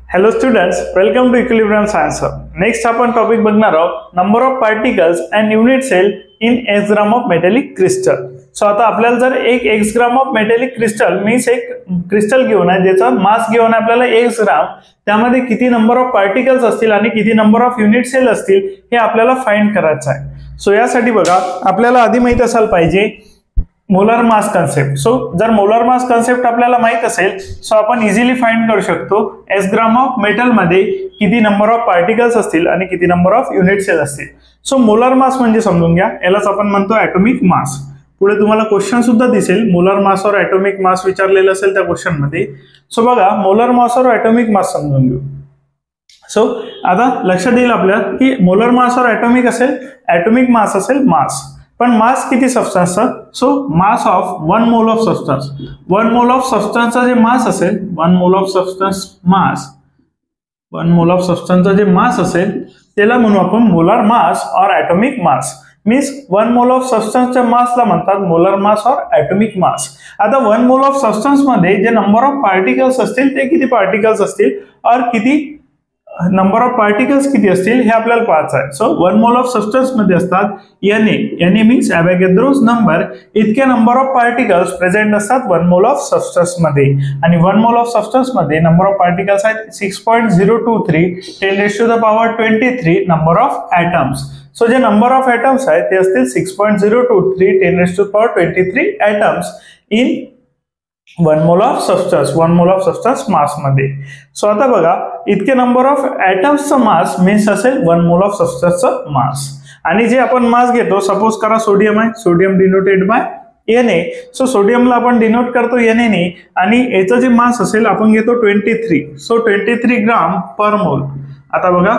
Hello students, welcome to equilibrium science hub. Next आपण topic बघणार आहोत number of particles and unit cell in x gram of metallic crystal. So आता आपल्याला जर एक x gram of metallic crystal means एक crystal घेऊन आहे ज्याचा मास घेऊन आहे आपल्याला एक्स ग्राम, त्यामध्ये किती नंबर ऑफ पार्टिकल्स असतील आणि किती नंबर ऑफ युनिट सेल असतील हे आपल्याला फाइंड करायचं आहे. सो यासाठी बघा आपल्याला आधी माहित असायला पाहिजे मोलर मास कन्सेप्ट. सो जर मोलर मास कन्सेप्ट आपल्याला माहित असेल सो आपण इझिली फाइंड करू शकतो एस ग्राम ऑफ मेटल मध्ये किती नंबर ऑफ पार्टिकल्स असतील आणि किती नंबर ऑफ युनिट सेल असतील. सो मोलर मास म्हणजे समजून घ्या, यालाच आपण म्हणतो ऍटॉमिक मास. पुढे तुम्हाला क्वेश्चन सुद्धा दिसेल मोलर मास और ऍटॉमिक मास विचारलेलं असेल त्या क्वेश्चन मध्ये. सो बघा मोलर मास और ऍटॉमिक मास समजून घेऊ. सो आता लक्षात येईल आपल्या की मोलर मास और ऍटॉमिक असेल, ऍटॉमिक मास असेल मास. पण मास किती सबस्टन्सचा? So mass of 1 mole of substance. 1 mole of सबस्टन्सचा जे मास असेल, 1 mole of substance mass, 1 mole of सबस्टन्सचा जे मास असेल त्याला म्हणू आपण मोलर मास और atomic mass. Means 1 mole of सबस्टन्सच्या मासला म्हणतात मोलर मास और ऍटॉमिक मास. आता 1 मोल ऑफ सबस्टन्स मध्ये जे नंबर ऑफ पार्टिकल्स असतील ते किती पार्टिकल्स असतील और किती नंबर ऑफ पार्टिकल्स किती असतील हे आपल्याला पाहायचं आहे. सो 1 मोल ऑफ सबस्टन्स मध्ये असतात Na मीन्स ॲव्होगाड्रोज नंबर, इतके नंबर ऑफ पार्टिकल्स प्रेझेंट असतात 1 मोल ऑफ सबस्टन्स मध्ये. आणि 1 मोल ऑफ सबस्टन्स मध्ये नंबर ऑफ पार्टिकल्स आहेत 6.023 10⁻23 नंबर ऑफ ॲटम्स. सो जे नंबर ऑफ ॲटम्स आहेत ते असतील 6.023 10⁻23 atoms in 1 mole of substance, 1 mole of substance मास मध्ये. सो आता बघा इतके नंबर ऑफ ॲटम्सचा मास मीन्स असेल 1 मोल ऑफ सबस्टन्सचा मास. आणि जे आपण मास घेतो, सपोज करा सोडियम आहे, सोडियम डिनोटेड बाय Na. सो सोडियमला आपण डिनोट करतो Na ने आणि याचं जे मास असेल आपण घेतो 23. सो 23 ग्राम पर मोल. आता बघा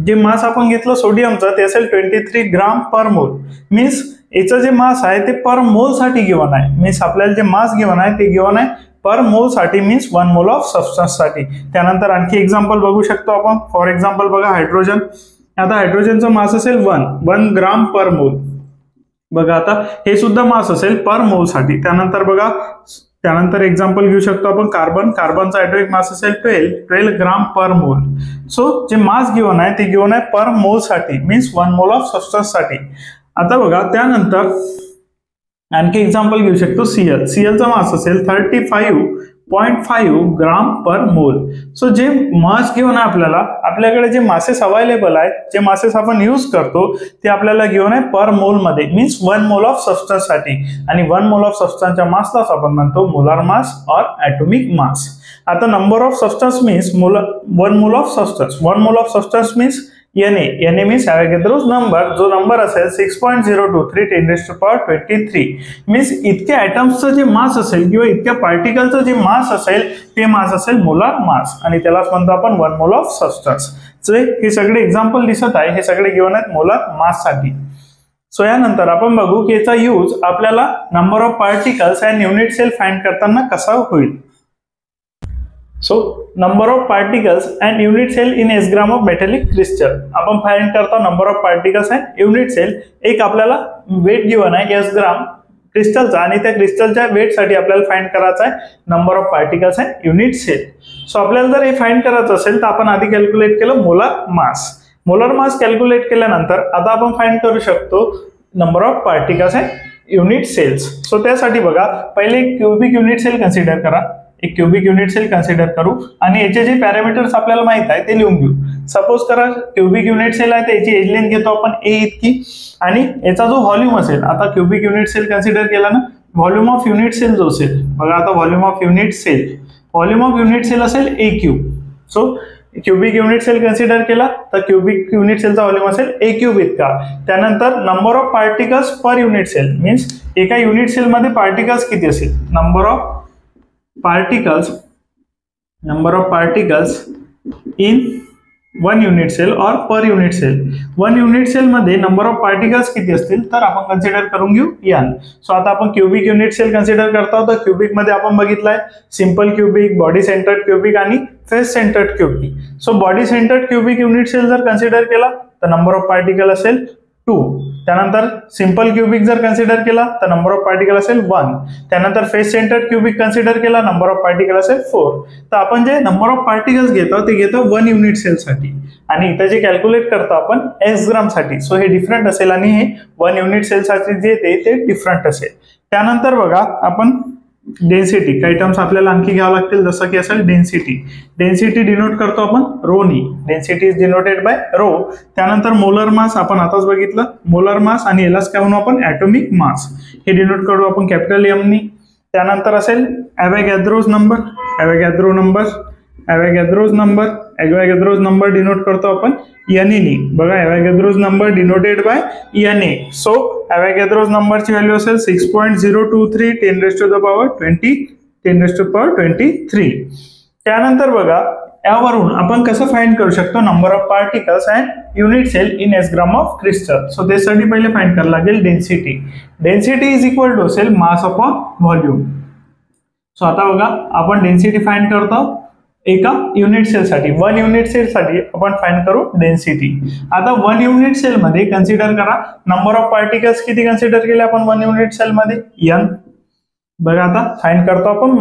जे मास आपण घेतलं सोडियमचं ते असेल 23 ग्राम पर मोल. मीन्स याचं जे मास आहे ते पर मोल साठी गिवन आहे. मीन्स आपल्याला जे मास गिवन आहे ते गिवन आहे पर मोल साठी, मीन्स 1 मोल ऑफ सबस्टन्स साठी. त्यानंतर आणखी एक्झाम्पल बघू शकतो आपण. फॉर एक्झाम्पल बघा हायड्रोजन. आता हायड्रोजनचं मास असेल 1 ग्राम पर मोल. बघा आता हे सुद्धा मास असेल पर मोल साठी. त्यानंतर बघा त्यानंतर एक्झाम्पल घेऊ शकतो आपण कार्बन. कार्बनचा ॲटॉमिक मास असेल 12 ग्राम पर मोल. सो जे मास गिवन आहे ते गिवन आहे पर मोल साठी, मीन्स 1 मोल ऑफ सबस्टन्स साठी. आता बघा त्यानंतर आणखी एक्झाम्पल घेऊ शकतो Cl. Clचा मास असेल 35.5 ग्राम पर मोल. सो जे मास घेऊन आहे आपल्याकडे जे मासेस अवेलेबल आहेत, जे मासेस आपण यूज करतो ते आपल्याला घेऊन आहे पर मोल मध्ये, मीन्स 1 मोल ऑफ सबस्टन्स साठी. आणि 1 मोल ऑफ सबस्टन्सच्या मासलाच आपण म्हणतो मोलर मास और ॲटॉमिक मास. आता number of substance means 1 mole of substance. 1 mole of substance means Na means Avogadro's number, जो नंबर असेल 6.023 10⁻23. मीन्स इतक्या ॲटम्सचं जे मास असेल किंवा इतक्या पार्टिकलचं जे मास असेल ते मास असेल मोलर मास. आणि त्यालाच म्हणतो आपण 1 मोल ऑफ सबस्टन्स. हे सगळे एक्झाम्पल दिसत आहे, हे सगळे गिवन आहेत मोलर मास साठी. सो यानंतर आपण बघू की याचा यूज आपल्याला number of particles and unit cell find करताना कसा होईल. So number of particles and unit cell in S gram of metallic crystal. आपण फाइंड करतो number of particles and unit cell. एक आपल्याला वेट गिवन आहे एस ग्राम क्रिस्टलचा आणि त्या क्रिस्टलच्या वेट साठी आपल्याला फाइंड करायचा आहे number of particles and unit cell. So आपल्याला जर हे फाइंड करायचं असेल तर आपण आधी कॅल्क्युलेट केलं molar mass. Molar mass calculate केल्यानंतर आता आपण फाइंड करू शकतो number of particles and unit cells. So त्यासाठी बघा पहिले क्यूबिक युनिट सेल कन्सिडर करा. एक क्यूबिक युनिट सेल कन्सिडर करू आणि याचे जे पॅरामीटर्स आपल्याला माहित आहे ते लिहून घेऊ. सपोज करा क्यूबिक युनिट सेल आहे तर याची एज लेंथ घेतो आपण A इतकी आणि याचा जो व्हॉल्यूम असेल, आता क्यूबिक युनिट सेल कन्सिडर केला ना, व्हॉल्यूम ऑफ युनिट सेल जो असेल बघा, आता व्हॉल्यूम ऑफ युनिट सेल असेल A³. So cubic unit cell consider केला तर क्यूबिक युनिट सेलचा व्हॉल्यूम असेल A³ इतका. त्यानंतर number of particles per unit cell, means एका युनिट सेल मध्ये पार्टिकल्स किती असेल, number of particles in 1 unit cell और per unit cell. 1 unit cell मध्ये नंबर ऑफ पार्टिकल्स किती असतील तर आपण कन्सिडर करून घेऊ n. सो आता आपण क्यूबिक युनिट सेल कन्सिडर करतो तर क्यूबिक मध्ये आपण बघितलंय simple cubic, body centred cubic आणि face centred cubic. So body centred cubic unit cell जर कन्सिडर केला तर नंबर ऑफ पार्टिकल असेल 2. त्यानंतर सिंपल क्युबिक जर कन्सिडर केला तर नंबर ऑफ पार्टिकल असेल 1. त्यानंतर फेस सेंटर्ड क्युबिक कन्सिडर केला नंबर ऑफ पार्टिकल असेल 4. तर आपण जे नंबर ऑफ पार्टिकल्स घेतो ते घेतो 1 युनिट सेल साठी आणि इथे जे कॅल्क्युलेट करतो आपण एक्स ग्राम साठी. सो हे डिफरंट असेल आणि हे 1 युनिट सेल साठी जे ते डिफरंट असेल. त्यानंतर बघा आपण डेन्सिटी काही टर्म्स आपल्याला आणखी घ्यावं लागतील जसं की असेल डेन्सिटी. डेन्सिटी डिनोट करतो आपण रोनी. Density is denoted by rho. त्यानंतर मोलर मास आपण आताच बघितलं मोलर मास आणि यालाच काय म्हणू आपण ॲटॉमिक मास. हे डिनोट करू आपण कॅपिटल एम नी. त्यानंतर असेल Avogadro's number. Avogadro's number denote करतो आपण एनए नी. बघा Avogadro's number denoted by NA. So Avogadro's नंबरची व्हॅल्यू असेल 6.023 10⁻23. त्यानंतर बघा यावरून आपण कसं फाइंड करू शकतो number of particles and unit cell in S gram of crystal. So त्यासाठी पहिले फाइंड करायला लागेल density. Density is equal to असेल मास अपॉन व्हॉल्यूम. सो आता बघा आपण डेन्सिटी फाइंड करतो एका युनिट सेल साठी. 1 युनिट सेल साठी आपण फाइंड करू डेन्सिटी. आता 1 युनिट सेल मध्ये कन्सिडर करा नंबर ऑफ पार्टिकल्स किती कन्सिडर केले आपण 1 युनिट सेल मध्ये n. बघा आता फाइंड करतो आपण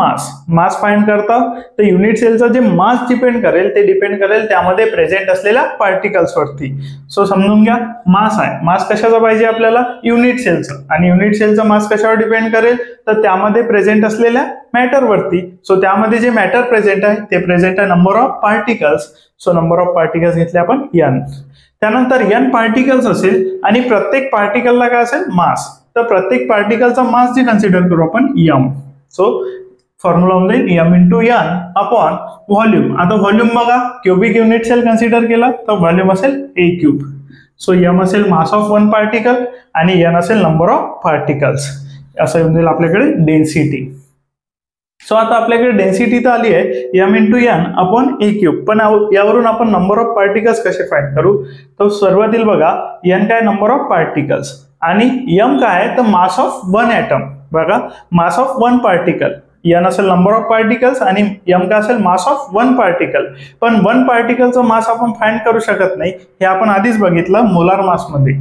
मास फाइंड करतो तर युनिट सेलचं जे मास डिपेंड करेल त्यामध्ये प्रेझेंट असलेल्या पार्टिकल्स वरती. सो समजून घ्या मास आहे. मास कशाचा पाहिजे आपल्याला युनिट सेलचं आणि युनिट सेलचं मास कशावर डिपेंड करेल तर त्यामध्ये प्रेझेंट असलेल्या मॅटर वरती. सो त्यामध्ये जे मॅटर प्रेझेंट आहे ते प्रेझेंट आहे number of particles. So number of particles घेतले आपण n. त्यानंतर n पार्टिकल्स असेल आणि प्रत्येक पार्टिकलला काय असेल मास. तर प्रत्येक पार्टिकलचा मास जे कन्सिडर करू आपण m. सो फॉर्म्युला होऊन जाईल m into n upon volume. आता व्हॉल्यूम बघा क्युबिक युनिट सेल कन्सिडर केला तर व्हॉल्यूम असेल a क्यूब. सो m असेल मास ऑफ 1 पार्टिकल आणि n असेल नंबर ऑफ पार्टिकल्स. असं येऊन जाईल आपल्याकडे डेन्सिटी. सो आता आपल्याकडे डेन्सिटी तर आली आहे m into n upon a cube. पण यावरून आपण नंबर ऑफ पार्टिकल्स कसे फाइंड करू तर सुरुवातीला बघा n काय नंबर ऑफ पार्टिकल्स आणि m काय तर मास ऑफ 1 ॲटम. बघा मास ऑफ 1 पार्टिकल. n असेल नंबर ऑफ पार्टिकल्स आणि m काय असेल मास ऑफ 1 पार्टिकल. पण 1 पार्टिकलचं मास आपण फाइंड करू शकत नाही हे आपण आधीच बघितलं मोलार मास मध्ये.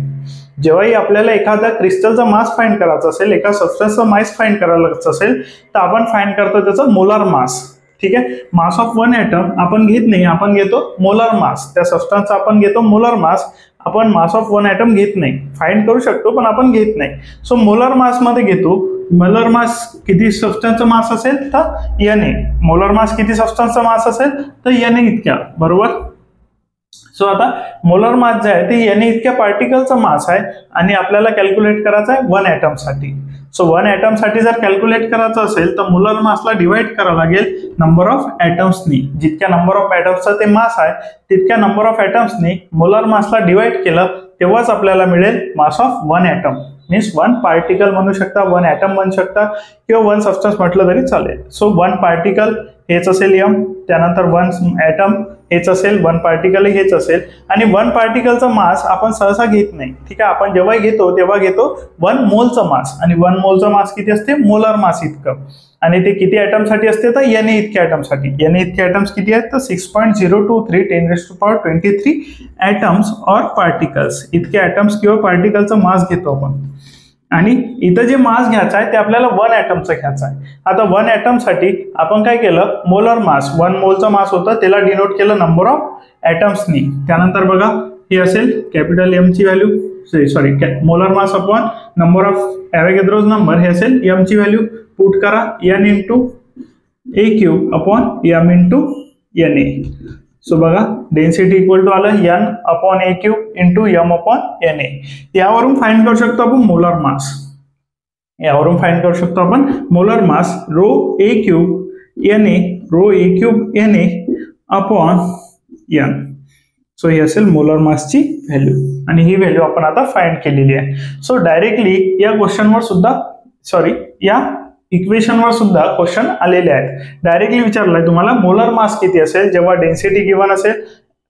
जेव्हाही आपल्याला एखाद्या क्रिस्टलचा मास फाइंड करायचा असेल एका सबस्टन्सचा मास फाइंड करायचा असेल तर आपण फाइंड करतो त्याचं मोलार मास. ठीक आहे. मास ऑफ 1 ॲटम आपण घेत नाही आपण घेतो मोलार मास. त्या सबस्टन्सचा आपण घेतो मोलार मास. आपण मास ऑफ 1 ॲटम घेत नाही. फाइंड करू शकतो पण आपण घेत नाही. सो मोलार मास मध्ये घेतो. मोलार मास किती सबस्टन्सचा मास असेल तर Na. मोलार मास किती सबस्टन्सचा मास असेल तर Na इतक्या. बरोबर. सो आता मोलार मास जे आहे ते Na इतक्या पार्टिकलचा मास आहे आणि आपल्याला कॅल्क्युलेट करायचा आहे 1 ॲटम साठी. सो 1 ॲटम साठी जर कॅल्क्युलेट करायचं असेल तर मोलार मासला डिवाइड करावं लागेल नंबर ऑफ ॲटम्सनी. जितक्या नंबर ऑफ ॲटम्सचा ते मास आहे तितक्या नंबर ऑफ ॲटम्सनी मोलार मासला डिवाइड केलं तेव्हाच आपल्याला मिळेल mass of 1 atom. Means 1 particle म्हणू शकता 1 ॲटम म्हणू शकता किंवा 1 सबस्टन्स म्हटलं तरी चालेल. सो 1 पार्टिकल हेच असेल m. त्यानंतर 1 ॲटम हेच असेल 1 पार्टिकल हेच असेल आणि 1 पार्टिकलचा मास आपण सहसा घेत नाही. ठीक आहे. आपण जेव्हा घेतो तेव्हा घेतो 1 मोलचा मास आणि 1 मोलचा मास किती असते मोलार मास इतकं. आणि ते किती ॲटम साठी असते तर Na इतक्या ॲटम साठी. Na इतके ॲटम्स किती आहेत तर 6.023 10⁻23 ॲटम्स और पार्टिकल्स. इतके ॲटम्स किंवा पार्टिकलचा मास घेतो आपण. आणि इथं जे मास घ्यायचा आहे ते आपल्याला 1 ॲटमचं घ्यायचं आहे. आता 1 ॲटम साठी आपण काय केलं मोलार मास 1 मोलचा मास होता त्याला डिनोट केलं नंबर ऑफ ॲटम्सनी. त्यानंतर बघा हे असेल कॅपिटल m ची value sorry molar mass upon number of Avogadro's number हे असेल m ची व्हॅल्यू पुट करा n into a cube upon m into Na. So बघा डेन्सिटी इक्वल टू आलं n upon a cube into m upon Na. यावरून find करू शकतो आपण मोलार मास. यावरून फाइंड करू शकतो आपण molar mass rho a cube Na rho a cube Na upon n. So ही असेल मोलार मासची व्हॅल्यू आणि ही व्हॅल्यू आपण आता फाइंड केलेली आहे. सो डायरेक्टली या क्वेश्चनवर सुद्धा या इक्वेशनवर सुद्धा क्वेश्चन आलेले आहेत. डायरेक्टली विचारलाय तुम्हाला मोलार मास किती असेल जेव्हा डेन्सिटी गिवन असेल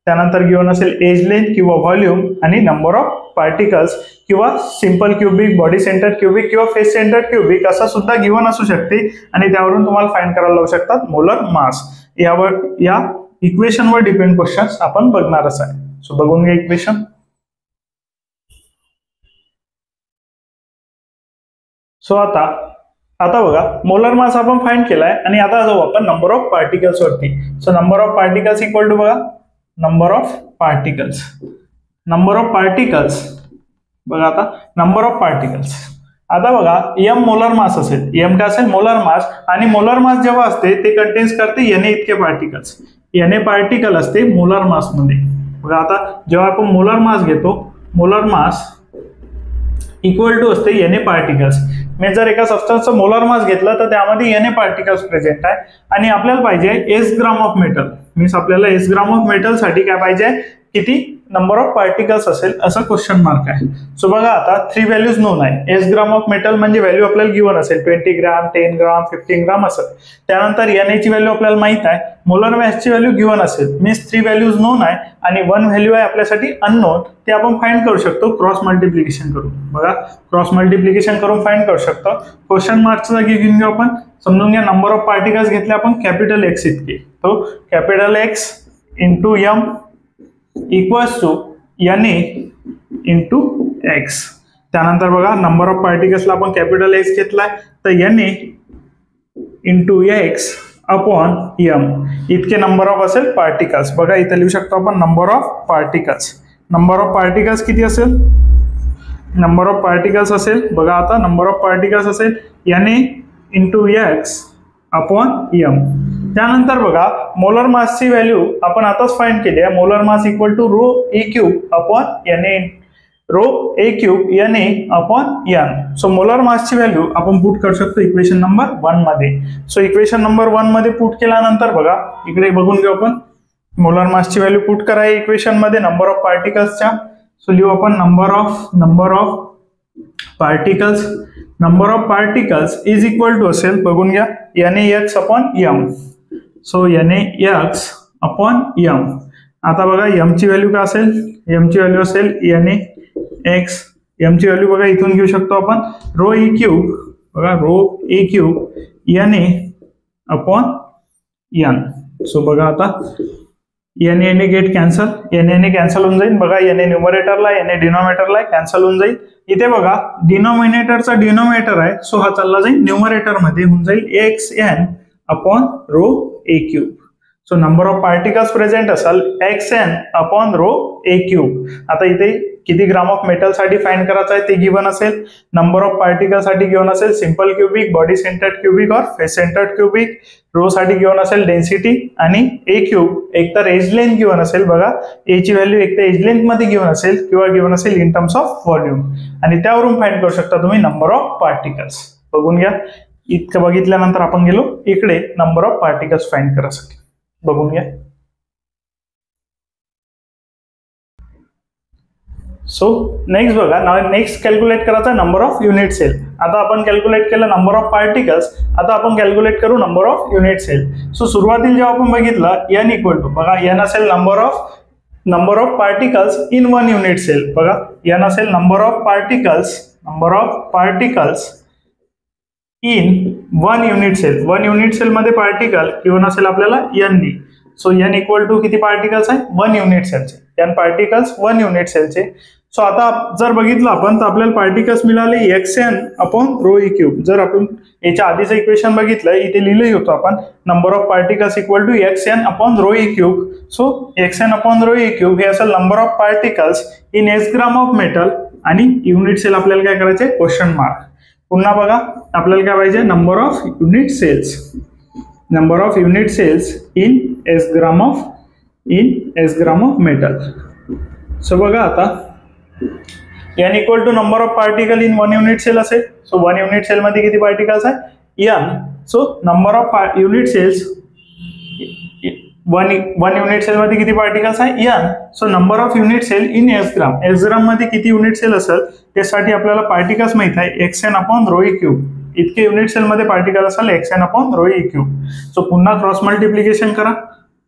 त्यानंतर गिवन असेल एज लेंथ किंवा व्हॉल्यूम आणि नंबर ऑफ पार्टिकल्स किंवा simple cubic body centre cubic किंवा फेस सेंटर क्युबिक असं सुद्धा गिवन असू शकते आणि त्यावरून तुम्हाला फाइंड करायला लावू शकतात मोलार मास. यावर या इक्वेशनवर डिपेंड क्वेश्चन्स आपण बघणारच आहे. सो बघून घ्या इक्वेशन. सो आता बघा मोलर मास आपण फाइंड केलाय आणि आता जाऊ आपण नंबर ऑफ पार्टिकल्स वरती. So number of particles equal to बघा नंबर ऑफ पार्टिकल्स बघा आता नंबर ऑफ पार्टिकल्स. आता बघा एम मोलर मास असेल, एम काय असेल मोलर मास, आणि मोलर मास जेव्हा असते ते कंटेन्स करते एन इतके पार्टिकल्स. एन पार्टिकल असते मोलर मास मध्ये. बघा आता जेव्हा आपण मोलर मास घेतो, मोलर मास इक्वल टू असते एन पार्टिकल्स. मी जर एका सबस्टन्सचा मोलर मास घेतला तर त्यामध्ये एन पार्टिकल्स प्रेझेंट आहे आणि आपल्याला पाहिजे S gram of metal. Means आपल्याला एस ग्राम ऑफ मेटल साठी काय पाहिजे, किती नंबर ऑफ पार्टिकल्स असेल असं क्वेश्चन मार्क आहे. सो बघा आता 3 व्हॅल्यूज नोन आहे. एस ग्राम ऑफ मेटल म्हणजे व्हॅल्यू आपल्याला गिव्हन असेल 20 ग्राम, 10 ग्राम, 15 ग्राम असं. त्यानंतर एन ची व्हॅल्यू आपल्याला माहित आहे, मोलर मासची व्हॅल्यू गिव्हन असेल. मीन्स 3 व्हॅल्यूज नोन आहे आणि 1 व्हॅल्यू आहे आपल्यासाठी अननोन. ते आपण फाइंड करू शकतो क्रॉस मल्टिप्लिकेशन करून. बघा क्रॉस मल्टिप्लिकेशन करून फाइंड करू शकतो. क्वेश्चन मार्कच्या जागी घेऊन घेऊ आपण. समजून घ्या नंबर ऑफ पार्टिकल्स घेतले आपण कॅपिटल एक्स इतके. तो capital X into m equals to n into x. त्यानंतर बघा नंबर ऑफ पार्टिकल्सला आपण कॅपिटल एक्स घेतलाय तर n into x upon m इतके नंबर ऑफ असेल पार्टिकल्स. बघा इथे लिहू शकतो आपण number of particles. Number of particles किती असेल, नंबर ऑफ पार्टिकल्स असेल बघा आता नंबर ऑफ पार्टिकल्स असेल n into x upon m. त्यानंतर बघा मोलर मासची व्हॅल्यू आपण आताच फाइंड केली आहे. Molar mass equal to rho A cube upon N A, rho A cube N A upon N. So molar मासची व्हॅल्यू आपण पुट करू शकतो इक्वेशन नंबर 1 मध्ये. सो इक्वेशन नंबर 1 मध्ये पुट केल्यानंतर बघा इकडे बघून घेऊ आपण मोलर मासची व्हॅल्यू पुट कराय इक्वेशन मध्ये नंबर ऑफ पार्टिकल्सच्या. सो लिहू आपण number of particles. Number of particles is equal to असेल बघून घ्या n a x upon m. So n x upon m. आता बघा एम ची व्हॅल्यू काय असेल, एम ची व्हॅल्यू असेल एन एक्स. एम ची व्हॅल्यू बघा इथून घेऊ शकतो आपण रो ए क्यूब. बघा rho A cube N A upon N. So बघा आता N A get cancel, N A cancel होऊन जाईल. बघा एन ए न्यूमरेटरला एन ए डिनॉमिनेटरला कॅन्सल होऊन जाईल. इथे बघा डिनॉमिनेटरचा डिनॉमिनेटर आहे सो हा चालला जाईल न्यूमरेटर मध्ये, होऊन जाईल x n upon rho A cube. So number of particles present असेल एक्स एन अपॉन रो ए क्यूब. आता इथे किती ग्राम ऑफ मेटल साठी फाइंड करायचं आहे ते गिवन असेल. नंबर ऑफ पार्टिकल साठी गिवन असेल simple cubic, body centred cubic और फेस सेंटर्ड क्यूबिक. रो साठी गिवन असेल डेन्सिटी आणि ए क्यूब एक तर एज लेंथ गिवन असेल. बघा ए ची व्हॅल्यू एक तर एज लेंथ मध्ये गिवन असेल किंवा गिवन असेल इन टर्म्स ऑफ व्हॉल्यूम आणि त्यावरून फाइंड करू शकता तुम्ही नंबर ऑफ पार्टिकल्स. बघून घ्या इतकं बघितल्यानंतर आपण गेलो इकडे नंबर ऑफ पार्टिकल्स फाइंड करायसाठी. बघून घ्या. सो नेक्स्ट बघा नेक्स्ट कॅल्क्युलेट करायचा नंबर ऑफ युनिट सेल. आता आपण कॅल्क्युलेट केलं नंबर ऑफ पार्टिकल्स, आता आपण कॅल्क्युलेट करू number of unit cell. So सुरुवातीला जेव्हा आपण बघितलं एन इक्वल टू बघा एन असेल number of particles in 1 unit cell. बघा एन असेल number of particles in 1 unit cell. 1 unit cell मध्ये पार्टिकल किंवा असेल आपल्याला n d. So n equal to किती पार्टिकल्स आहे 1 युनिट सेलचे, एन पार्टिकल्स 1 युनिट सेलचे. सो आता जर बघितलं आपण तर आपल्याला पार्टिकल्स मिळाले x n upon rho e cube. जर आपण याच्या आधीचं इक्वेशन बघितलं इथे लिहिलंही होतं आपण number of particles equal to x n upon rho e cube. So x n upon rho e cube हे असेल number of particles in S gram of metal आणि युनिट सेल आपल्याला काय करायचे क्वेश्चन मार्क. पुन्हा बघा आपल्याला काय पाहिजे number of unit cells in S gram of metal. So बघा आता N equal to number of particle in 1 unit cell असेल. सो 1 युनिट सेल मध्ये किती पार्टिकल्स आहे N. So number of unit cells 1 unit cell मध्ये किती particles आहे N. So number of unit cell in S gram मध्ये किती unit cell असेल त्यासाठी आपल्याला पार्टिकल्स माहित आहे x n upon rho e cube. इतके युनिट सेल मध्ये पार्टिकल असेल x n upon rho e cube. So पुन्हा क्रॉस मल्टिप्लिकेशन करा.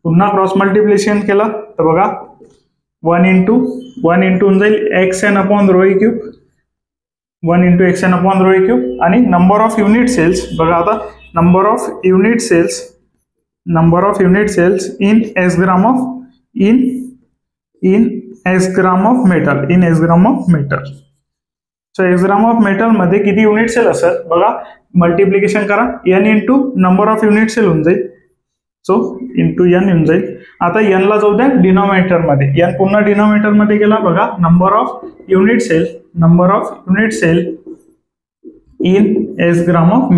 पुन्हा क्रॉस मल्टिप्लिकेशन केलं तर बघा 1 इंटू होऊन जाईल x n upon rho e cube. 1 into x n upon rho e cube आणि नंबर ऑफ युनिट सेल्स बघा आता number of unit cells in S gram of metal. So x gram of metal मध्ये किती unit cell असेल बघा, multiplication करा, n into number of unit cell होऊन जाईल. सो इंटू n येऊन जाईल. आता n ला जाऊ द्या डिनॉमिनेटर मध्ये, n पुन्हा डिनॉमिनेटर मध्ये गेला बघा, number of unit cell in x gram of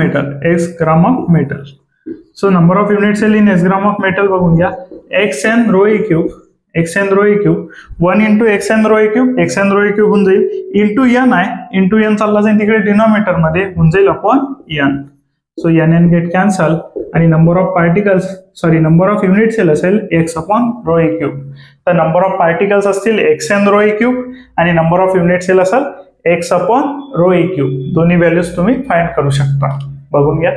metal. So number of unit cell in x gram of metal बघून घ्या, xn rho e cube 1 into xn rho e cube होऊन जाईल, into n आहे, into n चालला जाईल तिकडे denominator मध्ये, होऊन जाईल upon n. So n get cancel आणि नंबर ऑफ युनिट सेल असेल x upon rho e cube. तर नंबर ऑफ पार्टिकल्स असतील xn रो e क्यूब आणि नंबर ऑफ युनिट सेल असेल x upon rho e cube. दोन्ही values तुम्ही find करू शकता. बघून घ्या.